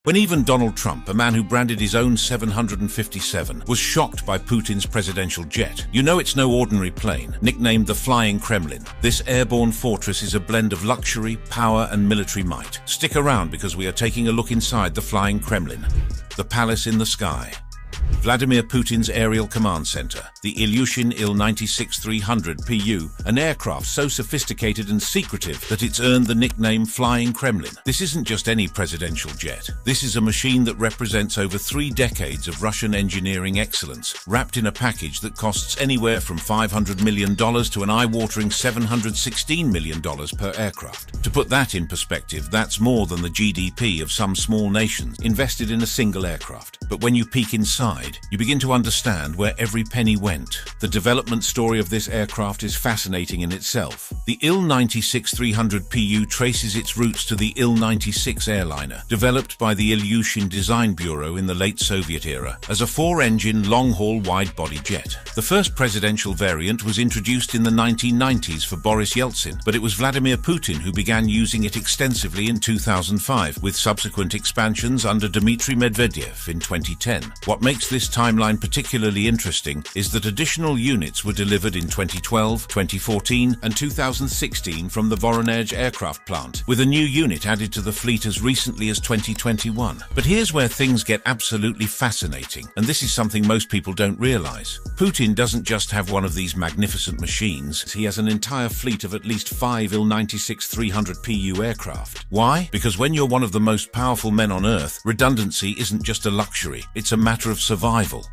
When even Donald Trump, a man who branded his own 757, was shocked by Putin's presidential jet. You know it's no ordinary plane. Nicknamed the Flying Kremlin, this airborne fortress is a blend of luxury, power, and military might. Stick around because we are taking a look inside the Flying Kremlin, the palace in the sky. Vladimir Putin's aerial command center, the Ilyushin Il-96-300 PU, an aircraft so sophisticated and secretive that it's earned the nickname Flying Kremlin. This isn't just any presidential jet. This is a machine that represents over 3 decades of Russian engineering excellence, wrapped in a package that costs anywhere from $500 million to an eye-watering $716 million per aircraft. To put that in perspective, that's more than the GDP of some small nations invested in a single aircraft. But when you peek inside, you begin to understand where every penny went. The development story of this aircraft is fascinating in itself. The Il-96-300 PU traces its roots to the Il-96 airliner, developed by the Ilyushin Design Bureau in the late Soviet era, as a 4-engine, long-haul, wide-body jet. The first presidential variant was introduced in the 1990s for Boris Yeltsin, but it was Vladimir Putin who began using it extensively in 2005, with subsequent expansions under Dmitry Medvedev in 2010. What makes this timeline particularly interesting is that additional units were delivered in 2012, 2014, and 2016 from the Voronezh aircraft plant, with a new unit added to the fleet as recently as 2021. But here's where things get absolutely fascinating, and this is something most people don't realize. Putin doesn't just have one of these magnificent machines, he has an entire fleet of at least 5 Il-96-300 PU aircraft. Why? Because when you're one of the most powerful men on Earth, redundancy isn't just a luxury, it's a matter of survival.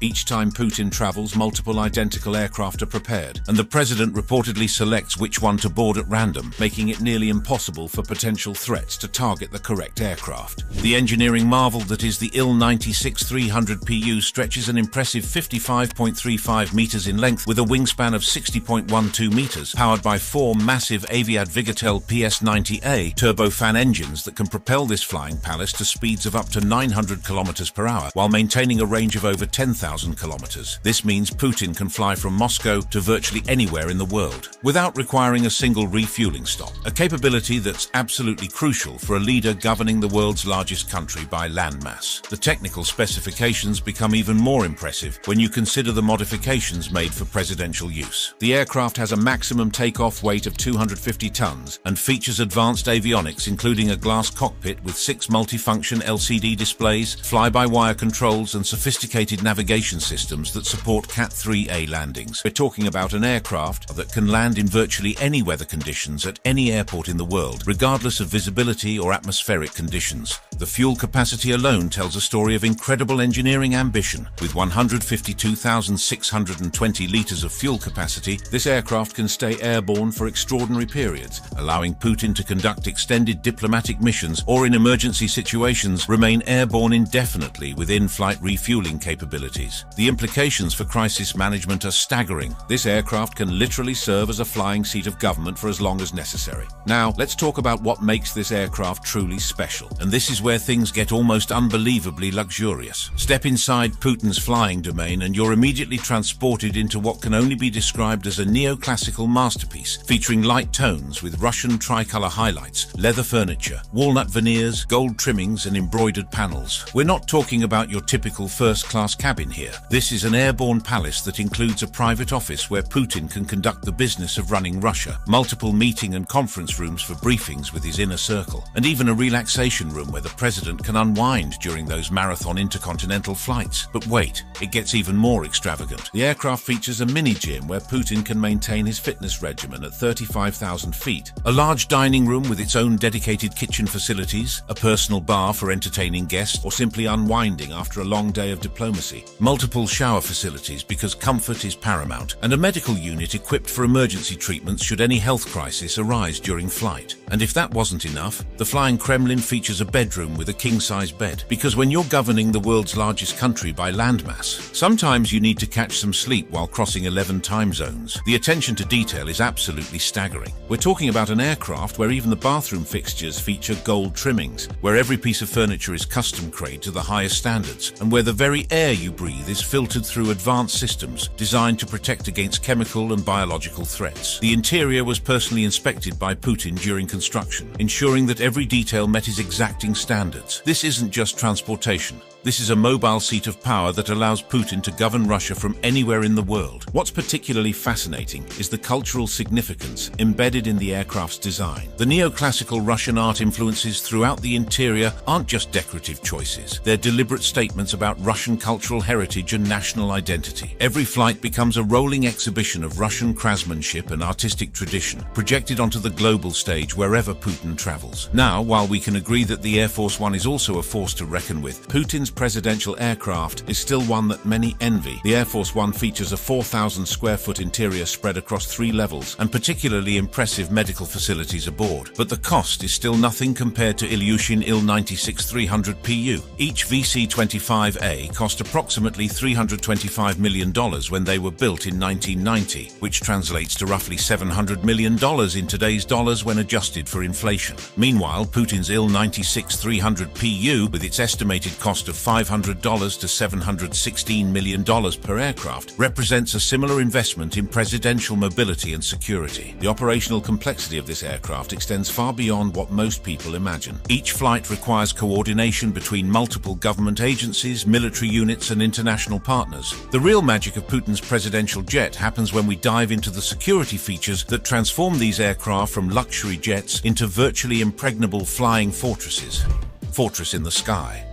Each time Putin travels, multiple identical aircraft are prepared, and the president reportedly selects which one to board at random, making it nearly impossible for potential threats to target the correct aircraft. The engineering marvel that is the Il-96-300 PU stretches an impressive 55.35 meters in length with a wingspan of 60.12 meters, powered by 4 massive Aviad Vigatel PS-90A turbofan engines that can propel this flying palace to speeds of up to 900 kilometers per hour, while maintaining a range of over 10,000 kilometers. This means Putin can fly from Moscow to virtually anywhere in the world, without requiring a single refueling stop, a capability that's absolutely crucial for a leader governing the world's largest country by landmass. The technical specifications become even more impressive when you consider the modifications made for presidential use. The aircraft has a maximum takeoff weight of 250 tons and features advanced avionics, including a glass cockpit with 6 multifunction LCD displays, fly-by-wire controls, and sophisticated navigation systems that support Cat 3A landings. We're talking about an aircraft that can land in virtually any weather conditions at any airport in the world, regardless of visibility or atmospheric conditions. The fuel capacity alone tells a story of incredible engineering ambition. With 152,620 liters of fuel capacity, this aircraft can stay airborne for extraordinary periods, allowing Putin to conduct extended diplomatic missions or, in emergency situations, remain airborne indefinitely with in-flight refueling capabilities. The implications for crisis management are staggering. This aircraft can literally serve as a flying seat of government for as long as necessary. Now, let's talk about what makes this aircraft truly special. And this is where things get almost unbelievably luxurious. Step inside Putin's flying domain and you're immediately transported into what can only be described as a neoclassical masterpiece, featuring light tones with Russian tricolor highlights, leather furniture, walnut veneers, gold trimmings, and embroidered panels. We're not talking about your typical first-class cabin here. This is an airborne palace that includes a private office where Putin can conduct the business of running Russia, multiple meeting and conference rooms for briefings with his inner circle, and even a relaxation room where the president can unwind during those marathon intercontinental flights. But wait, it gets even more extravagant. The aircraft features a mini-gym where Putin can maintain his fitness regimen at 35,000 feet, a large dining room with its own dedicated kitchen facilities, a personal bar for entertaining guests or simply unwinding after a long day of diplomacy, multiple shower facilities because comfort is paramount, and a medical unit equipped for emergency treatments should any health crisis arise during flight. And if that wasn't enough, the Flying Kremlin features a bedroom with a king-size bed, because when you're governing the world's largest country by landmass, sometimes you need to catch some sleep while crossing 11 time zones. The attention to detail is absolutely staggering. We're talking about an aircraft where even the bathroom fixtures feature gold trimmings, where every piece of furniture is custom-crafted to the highest standards. standards, and where the very air you breathe is filtered through advanced systems designed to protect against chemical and biological threats. The interior was personally inspected by Putin during construction, ensuring that every detail met his exacting standards. This isn't just transportation. This is a mobile seat of power that allows Putin to govern Russia from anywhere in the world. What's particularly fascinating is the cultural significance embedded in the aircraft's design. The neoclassical Russian art influences throughout the interior aren't just decorative choices. They're deliberate statements about Russian cultural heritage and national identity. Every flight becomes a rolling exhibition of Russian craftsmanship and artistic tradition, projected onto the global stage wherever Putin travels. Now, while we can agree that the Air Force One is also a force to reckon with, Putin's presidential aircraft is still one that many envy. The Air Force One features a 4,000 square foot interior spread across 3 levels and particularly impressive medical facilities aboard. But the cost is still nothing compared to Ilyushin Il-96-300PU. Each VC-25A cost approximately $325 million when they were built in 1990, which translates to roughly $700 million in today's dollars when adjusted for inflation. Meanwhile, Putin's Il-96-300PU, with its estimated cost of $500 to $716 million per aircraft, represents a similar investment in presidential mobility and security. The operational complexity of this aircraft extends far beyond what most people imagine. Each flight requires coordination between multiple government agencies, military units, and international partners. The real magic of Putin's presidential jet happens when we dive into the security features that transform these aircraft from luxury jets into virtually impregnable flying fortresses. Fortress in the sky.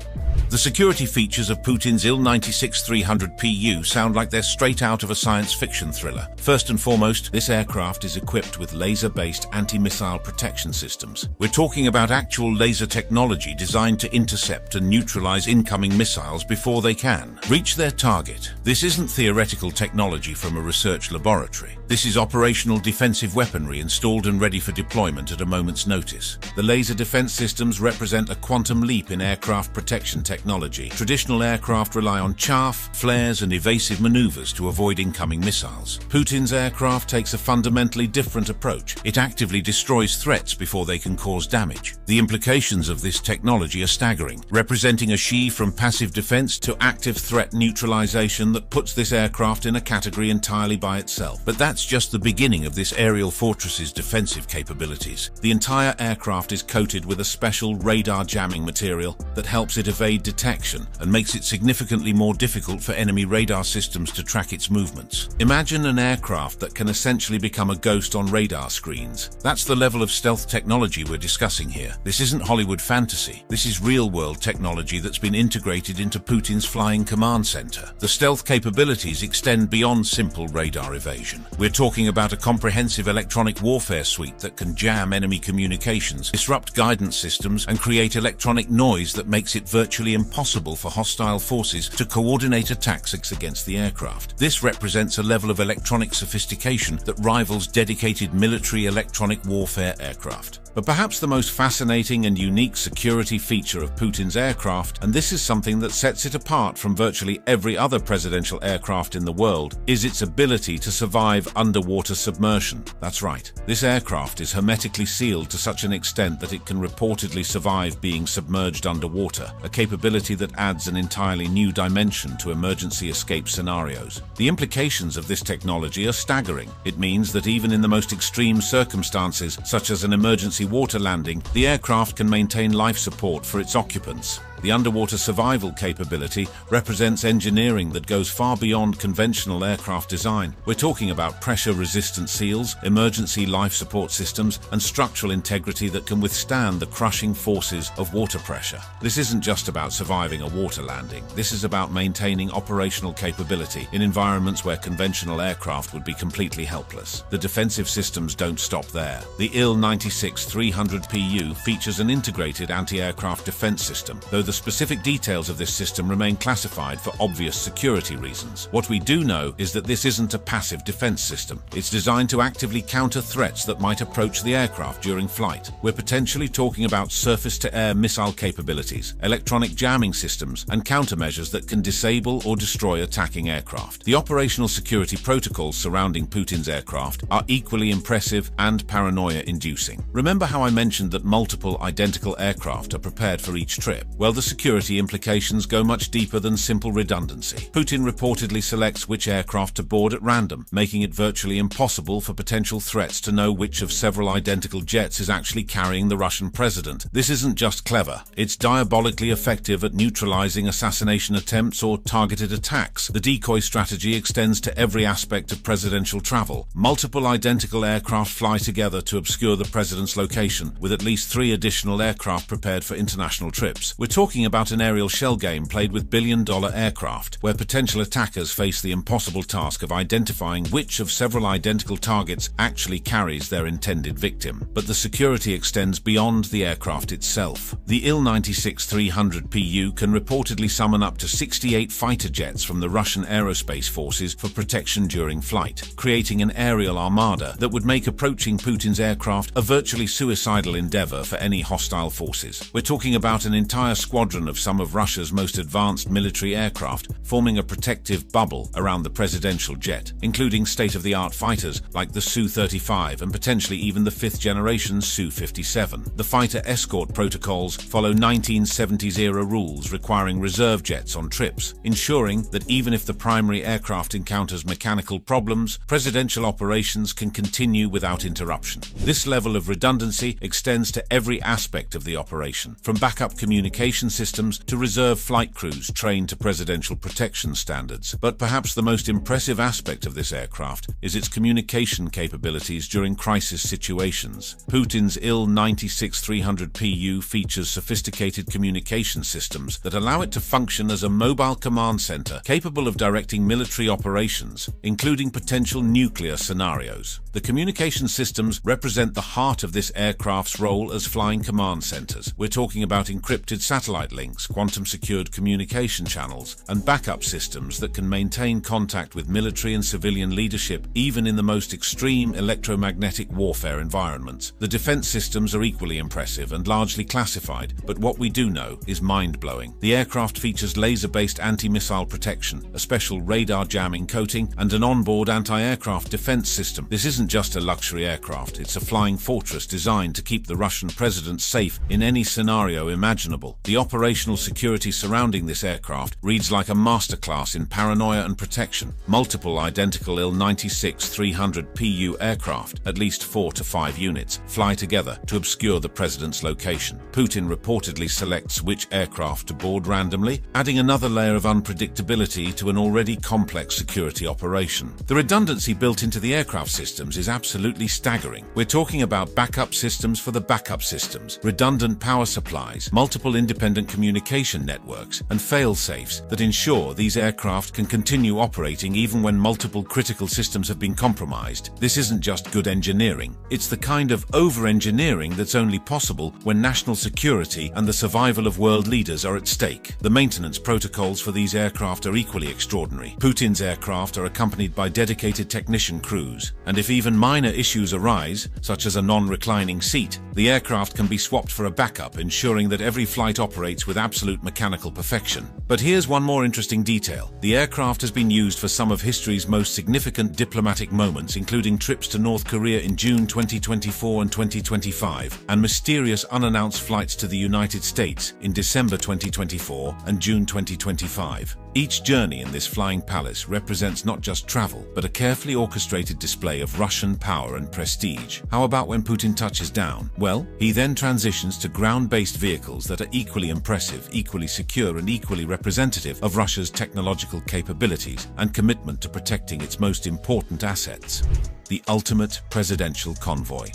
The security features of Putin's Il-96-300PU sound like they're straight out of a science fiction thriller. First and foremost, this aircraft is equipped with laser-based anti-missile protection systems. We're talking about actual laser technology designed to intercept and neutralize incoming missiles before they can reach their target. This isn't theoretical technology from a research laboratory. This is operational defensive weaponry installed and ready for deployment at a moment's notice. The laser defense systems represent a quantum leap in aircraft protection technology. Traditional aircraft rely on chaff, flares, and evasive maneuvers to avoid incoming missiles. Putin's aircraft takes a fundamentally different approach. It actively destroys threats before they can cause damage. The implications of this technology are staggering, representing a shift from passive defense to active threat neutralization that puts this aircraft in a category entirely by itself. But that's just the beginning of this aerial fortress's defensive capabilities. The entire aircraft is coated with a special radar jamming material that helps it evade detection and makes it significantly more difficult for enemy radar systems to track its movements. Imagine an aircraft that can essentially become a ghost on radar screens. That's the level of stealth technology we're discussing here. This isn't Hollywood fantasy. This is real-world technology that's been integrated into Putin's flying command center. The stealth capabilities extend beyond simple radar evasion. We're talking about a comprehensive electronic warfare suite that can jam enemy communications, disrupt guidance systems, and create electronic noise that makes it virtually impossible for hostile forces to coordinate attacks against the aircraft. This represents a level of electronic sophistication that rivals dedicated military electronic warfare aircraft. But perhaps the most fascinating and unique security feature of Putin's aircraft, and this is something that sets it apart from virtually every other presidential aircraft in the world, is its ability to survive underwater submersion. That's right. This aircraft is hermetically sealed to such an extent that it can reportedly survive being submerged underwater, a capability that adds an entirely new dimension to emergency escape scenarios. The implications of this technology are staggering. It means that even in the most extreme circumstances, such as an emergency water landing, the aircraft can maintain life support for its occupants. The underwater survival capability represents engineering that goes far beyond conventional aircraft design. We're talking about pressure-resistant seals, emergency life support systems, and structural integrity that can withstand the crushing forces of water pressure. This isn't just about surviving a water landing. This is about maintaining operational capability in environments where conventional aircraft would be completely helpless. The defensive systems don't stop there. The Il-96-300PU features an integrated anti-aircraft defense system, though the specific details of this system remain classified for obvious security reasons. What we do know is that this isn't a passive defense system. It's designed to actively counter threats that might approach the aircraft during flight. We're potentially talking about surface-to-air missile capabilities, electronic jamming systems, and countermeasures that can disable or destroy attacking aircraft. The operational security protocols surrounding Putin's aircraft are equally impressive and paranoia-inducing. Remember how I mentioned that multiple identical aircraft are prepared for each trip? Well, Well, the security implications go much deeper than simple redundancy. Putin reportedly selects which aircraft to board at random, making it virtually impossible for potential threats to know which of several identical jets is actually carrying the Russian president. This isn't just clever, it's diabolically effective at neutralizing assassination attempts or targeted attacks. The decoy strategy extends to every aspect of presidential travel. Multiple identical aircraft fly together to obscure the president's location, with at least 3 additional aircraft prepared for international trips. We're talking about an aerial shell game played with billion-dollar aircraft, where potential attackers face the impossible task of identifying which of several identical targets actually carries their intended victim. But the security extends beyond the aircraft itself. The Il-96-300PU can reportedly summon up to 68 fighter jets from the Russian aerospace forces for protection during flight, creating an aerial armada that would make approaching Putin's aircraft a virtually suicidal endeavor for any hostile forces. We're talking about an entire squadron of some of Russia's most advanced military aircraft, forming a protective bubble around the presidential jet, including state-of-the-art fighters like the Su-35 and potentially even the 5th-generation Su-57. The fighter escort protocols follow 1970s-era rules requiring reserve jets on trips, ensuring that even if the primary aircraft encounters mechanical problems, presidential operations can continue without interruption. This level of redundancy extends to every aspect of the operation, from backup communication systems to reserve flight crews trained to presidential protection standards. But perhaps the most impressive aspect of this aircraft is its communication capabilities during crisis situations. Putin's Il-96-300PU features sophisticated communication systems that allow it to function as a mobile command center capable of directing military operations, including potential nuclear scenarios. The communication systems represent the heart of this aircraft's role as flying command centers. We're talking about encrypted satellite links, quantum-secured communication channels, and backup systems that can maintain contact with military and civilian leadership even in the most extreme electromagnetic warfare environments. The defense systems are equally impressive and largely classified, but what we do know is mind-blowing. The aircraft features laser-based anti-missile protection, a special radar jamming coating, and an onboard anti-aircraft defense system. This isn't just a luxury aircraft, it's a flying fortress designed to keep the Russian president safe in any scenario imaginable. The operational security surrounding this aircraft reads like a masterclass in paranoia and protection. Multiple identical Il-96-300PU aircraft, at least 4 to 5 units, fly together to obscure the president's location. Putin reportedly selects which aircraft to board randomly, adding another layer of unpredictability to an already complex security operation. The redundancy built into the aircraft systems is absolutely staggering. We're talking about backup systems for the backup systems, redundant power supplies, multiple independent communication networks, and fail-safes that ensure these aircraft can continue operating even when multiple critical systems have been compromised. This isn't just good engineering. It's the kind of over-engineering that's only possible when national security and the survival of world leaders are at stake. The maintenance protocols for these aircraft are equally extraordinary. Putin's aircraft are accompanied by dedicated technician crews, and if even minor issues arise, such as a non-reclining seat, the aircraft can be swapped for a backup, ensuring that every flight operates with absolute mechanical perfection. But here's one more interesting detail. The aircraft has been used for some of history's most significant diplomatic moments, including trips to North Korea in June 2024 and 2025, and mysterious unannounced flights to the United States in December 2024 and June 2025. Each journey in this flying palace represents not just travel, but a carefully orchestrated display of Russian power and prestige. How about when Putin touches down? Well, he then transitions to ground-based vehicles that are equally impressive, equally secure, and equally representative of Russia's technological capabilities and commitment to protecting its most important assets: the ultimate presidential convoy.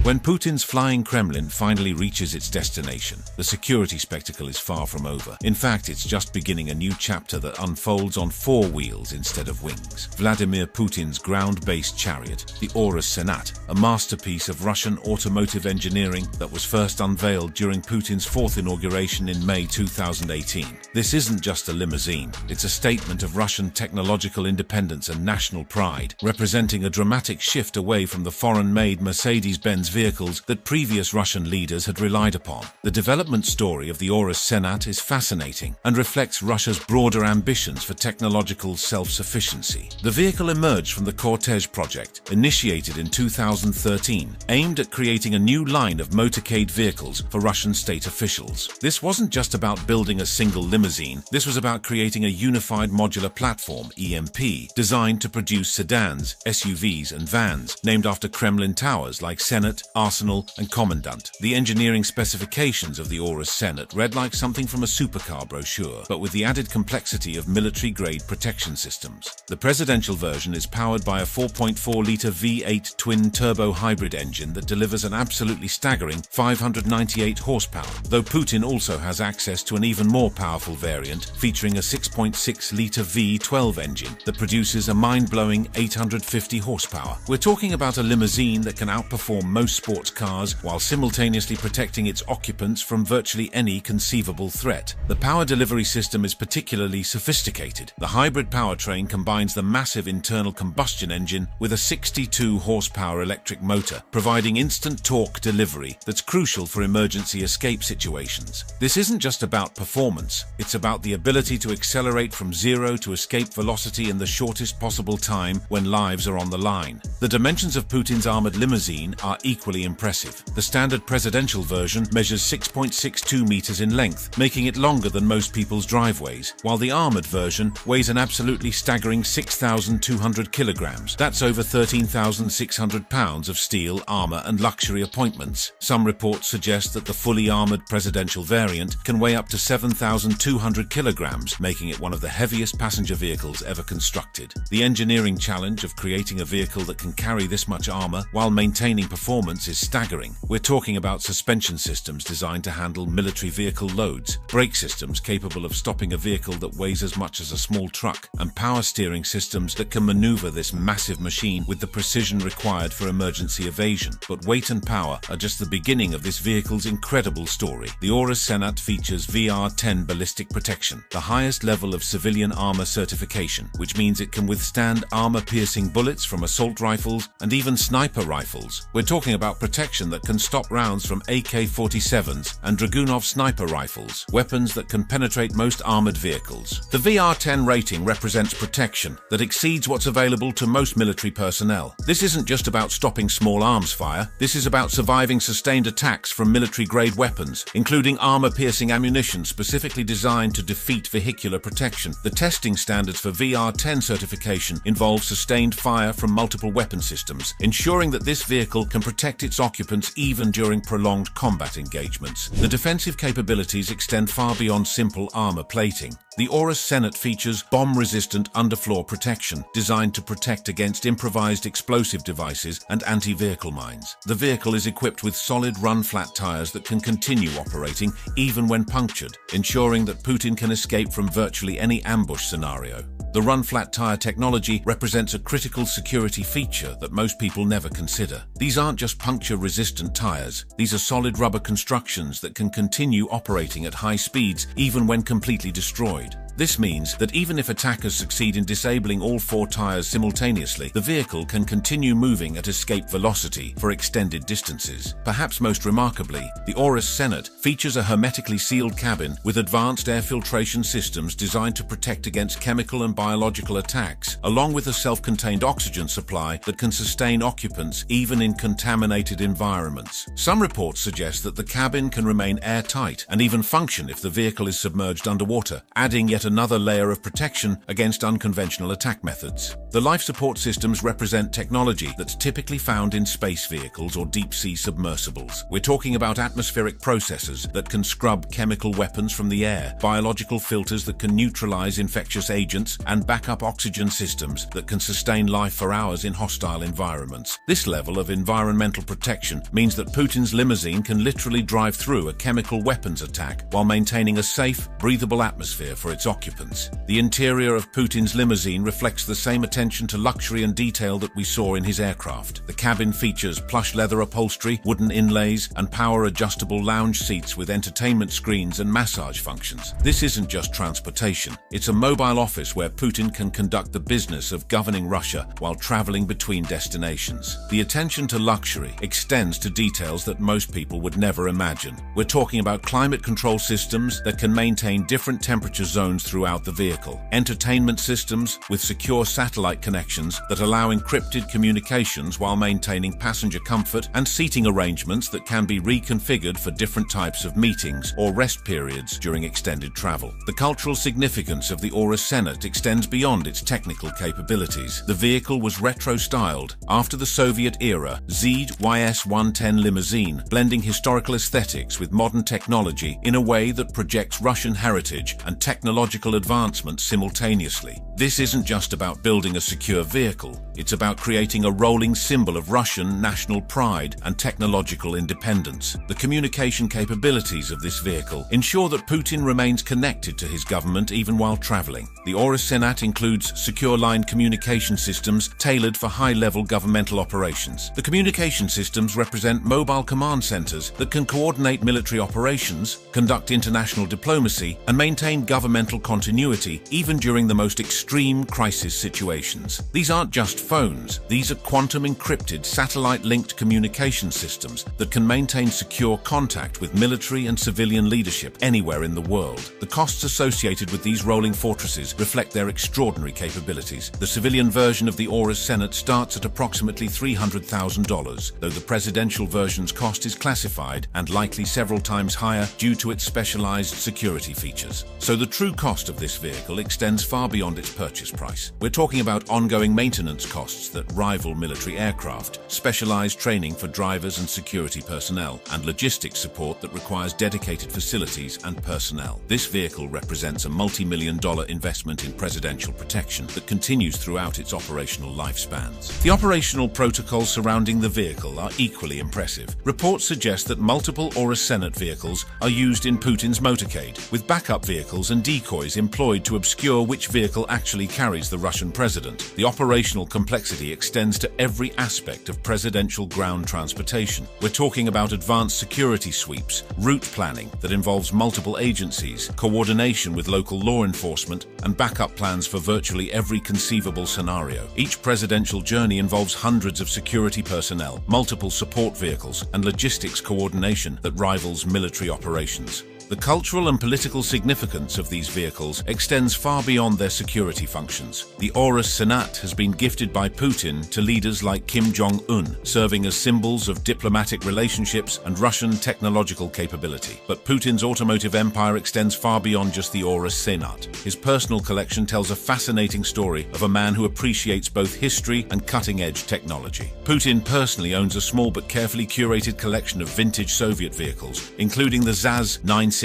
When Putin's flying Kremlin finally reaches its destination, the security spectacle is far from over. In fact, it's just beginning a new chapter that unfolds on 4 wheels instead of wings. Vladimir Putin's ground-based chariot, the Aurus Senat, a masterpiece of Russian automotive engineering that was first unveiled during Putin's 4th inauguration in May 2018. This isn't just a limousine, it's a statement of Russian technological independence and national pride, representing a dramatic shift away from the foreign-made Mercedes-Benz Putin's vehicles that previous Russian leaders had relied upon. The development story of the Urus Senat is fascinating and reflects Russia's broader ambitions for technological self-sufficiency. The vehicle emerged from the Cortege project, initiated in 2013, aimed at creating a new line of motorcade vehicles for Russian state officials. This wasn't just about building a single limousine, this was about creating a unified modular platform, EMP, designed to produce sedans, SUVs, and vans, named after Kremlin towers like Senate, Arsenal, and Commandant. The engineering specifications of the Urus Senat read like something from a supercar brochure, but with the added complexity of military-grade protection systems. The presidential version is powered by a 4.4-litre V8 twin-turbo hybrid engine that delivers an absolutely staggering 598 horsepower, though Putin also has access to an even more powerful variant featuring a 6.6-litre V12 engine that produces a mind-blowing 850 horsepower. We're talking about a limousine that can outperform most sports cars while simultaneously protecting its occupants from virtually any conceivable threat. The power delivery system is particularly sophisticated. The hybrid powertrain combines the massive internal combustion engine with a 62 horsepower electric motor, providing instant torque delivery that's crucial for emergency escape situations. This isn't just about performance, it's about the ability to accelerate from zero to escape velocity in the shortest possible time when lives are on the line. The dimensions of Putin's armored limousine are equally impressive. The standard presidential version measures 6.62 meters in length, making it longer than most people's driveways, while the armored version weighs an absolutely staggering 6,200 kilograms. That's over 13,600 pounds of steel, armor, and luxury appointments. Some reports suggest that the fully armored presidential variant can weigh up to 7,200 kilograms, making it one of the heaviest passenger vehicles ever constructed. The engineering challenge of creating a vehicle that can carry this much armor while maintaining performance is staggering. We're talking about suspension systems designed to handle military vehicle loads, brake systems capable of stopping a vehicle that weighs as much as a small truck, and power steering systems that can maneuver this massive machine with the precision required for emergency evasion. But weight and power are just the beginning of this vehicle's incredible story. The Urus Senat features VR-10 ballistic protection, the highest level of civilian armor certification, which means it can withstand armor-piercing bullets from assault rifles and even sniper rifles. We're talking about protection that can stop rounds from AK-47s and Dragunov sniper rifles, weapons that can penetrate most armored vehicles. The VR-10 rating represents protection that exceeds what's available to most military personnel. This isn't just about stopping small arms fire, this is about surviving sustained attacks from military-grade weapons, including armor-piercing ammunition specifically designed to defeat vehicular protection. The testing standards for VR-10 certification involve sustained fire from multiple weapon systems, ensuring that this vehicle can protect its occupants even during prolonged combat engagements. The defensive capabilities extend far beyond simple armor plating. The Urus Senat features bomb-resistant underfloor protection designed to protect against improvised explosive devices and anti-vehicle mines. The vehicle is equipped with solid run-flat tires that can continue operating even when punctured, ensuring that Putin can escape from virtually any ambush scenario. The run-flat tire technology represents a critical security feature that most people never consider. These aren't just puncture-resistant tires. These are solid rubber constructions that can continue operating at high speeds even when completely destroyed. This means that even if attackers succeed in disabling all four tires simultaneously, the vehicle can continue moving at escape velocity for extended distances. Perhaps most remarkably, the Urus Senat features a hermetically sealed cabin with advanced air filtration systems designed to protect against chemical and biological attacks, along with a self-contained oxygen supply that can sustain occupants even in contaminated environments. Some reports suggest that the cabin can remain airtight and even function if the vehicle is submerged underwater, adding yet another layer of protection against unconventional attack methods. The life support systems represent technology that's typically found in space vehicles or deep-sea submersibles. We're talking about atmospheric processors that can scrub chemical weapons from the air, biological filters that can neutralize infectious agents, and backup oxygen systems that can sustain life for hours in hostile environments. This level of environmental protection means that Putin's limousine can literally drive through a chemical weapons attack while maintaining a safe, breathable atmosphere for its occupants. occupants. The interior of Putin's limousine reflects the same attention to luxury and detail that we saw in his aircraft. The cabin features plush leather upholstery, wooden inlays, and power-adjustable lounge seats with entertainment screens and massage functions. This isn't just transportation. It's a mobile office where Putin can conduct the business of governing Russia while traveling between destinations. The attention to luxury extends to details that most people would never imagine. We're talking about climate control systems that can maintain different temperature zones throughout the vehicle, entertainment systems with secure satellite connections that allow encrypted communications while maintaining passenger comfort, and seating arrangements that can be reconfigured for different types of meetings or rest periods during extended travel. The cultural significance of the Aurus Senat extends beyond its technical capabilities. The vehicle was retro-styled after the Soviet-era ZYS-110 limousine, blending historical aesthetics with modern technology in a way that projects Russian heritage and technological advancement simultaneously. This isn't just about building a secure vehicle, it's about creating a rolling symbol of Russian national pride and technological independence. The communication capabilities of this vehicle ensure that Putin remains connected to his government even while traveling. The Aurus Senat includes secure line communication systems tailored for high-level governmental operations. The communication systems represent mobile command centers that can coordinate military operations, conduct international diplomacy, and maintain governmental continuity even during the most extreme crisis situations. These aren't just phones. These are quantum-encrypted, satellite-linked communication systems that can maintain secure contact with military and civilian leadership anywhere in the world. The costs associated with these rolling fortresses reflect their extraordinary capabilities. The civilian version of the Aurus Senat starts at approximately $300,000, though the presidential version's cost is classified and likely several times higher due to its specialized security features. So the true cost of this vehicle extends far beyond its purchase price. We're talking about ongoing maintenance costs that rival military aircraft, specialized training for drivers and security personnel, and logistics support that requires dedicated facilities and personnel. This vehicle represents a multi-million-dollar investment in presidential protection that continues throughout its operational lifespans. The operational protocols surrounding the vehicle are equally impressive. Reports suggest that multiple Aurus Senat vehicles are used in Putin's motorcade, with backup vehicles and decoys employed to obscure which vehicle actually carries the Russian president. The operational complexity extends to every aspect of presidential ground transportation. We're talking about advanced security sweeps, route planning that involves multiple agencies, coordination with local law enforcement, and backup plans for virtually every conceivable scenario. Each presidential journey involves hundreds of security personnel, multiple support vehicles, and logistics coordination that rivals military operations. The cultural and political significance of these vehicles extends far beyond their security functions. The Aurus Senat has been gifted by Putin to leaders like Kim Jong-un, serving as symbols of diplomatic relationships and Russian technological capability. But Putin's automotive empire extends far beyond just the Aurus Senat. His personal collection tells a fascinating story of a man who appreciates both history and cutting-edge technology. Putin personally owns a small but carefully curated collection of vintage Soviet vehicles, including the ZAZ 968,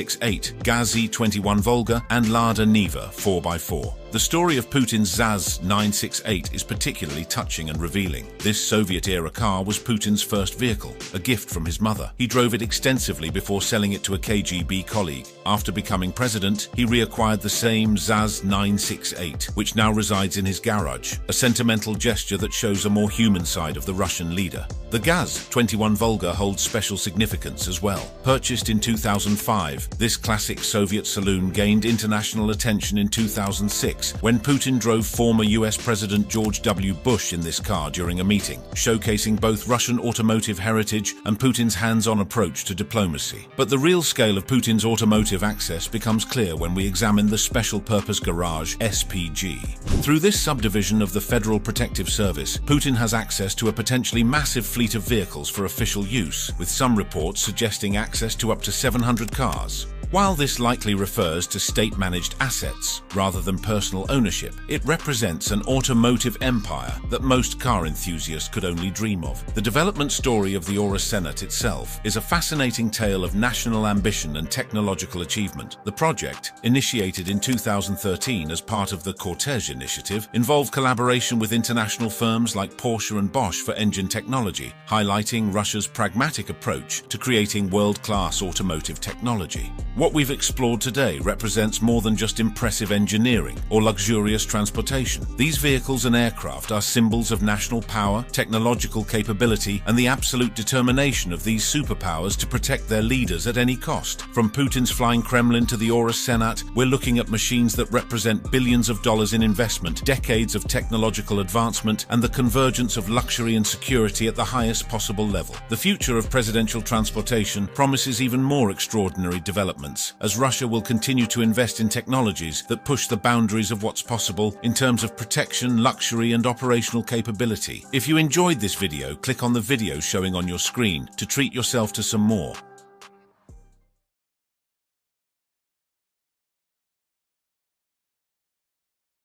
Gazi-21 Volga, and Lada Niva 4x4. The story of Putin's ZAZ 968 is particularly touching and revealing. This Soviet-era car was Putin's first vehicle, a gift from his mother. He drove it extensively before selling it to a KGB colleague. After becoming president, he reacquired the same ZAZ 968, which now resides in his garage, a sentimental gesture that shows a more human side of the Russian leader. The Gaz-21 Volga holds special significance as well. Purchased in 2005, this classic Soviet saloon gained international attention in 2006 when Putin drove former US President George W. Bush in this car during a meeting, showcasing both Russian automotive heritage and Putin's hands-on approach to diplomacy. But the real scale of Putin's automotive access becomes clear when we examine the Special Purpose Garage (SPG). Through this subdivision of the Federal Protective Service, Putin has access to a potentially massive fleet of vehicles for official use, with some reports suggesting access to up to 700 cars. While this likely refers to state-managed assets rather than personal ownership, it represents an automotive empire that most car enthusiasts could only dream of. The development story of the Aurus Senat itself is a fascinating tale of national ambition and technological achievement. The project, initiated in 2013 as part of the Cortege initiative, involved collaboration with international firms like Porsche and Bosch for engine technology, highlighting Russia's pragmatic approach to creating world-class automotive technology. What we've explored today represents more than just impressive engineering or luxurious transportation. These vehicles and aircraft are symbols of national power, technological capability, and the absolute determination of these superpowers to protect their leaders at any cost. From Putin's flying Kremlin to the Aurus Senat, we're looking at machines that represent billions of dollars in investment, decades of technological advancement, and the convergence of luxury and security at the highest possible level. The future of presidential transportation promises even more extraordinary developments, as Russia will continue to invest in technologies that push the boundaries of what's possible in terms of protection, luxury, and operational capability. If you enjoyed this video, click on the video showing on your screen to treat yourself to some more.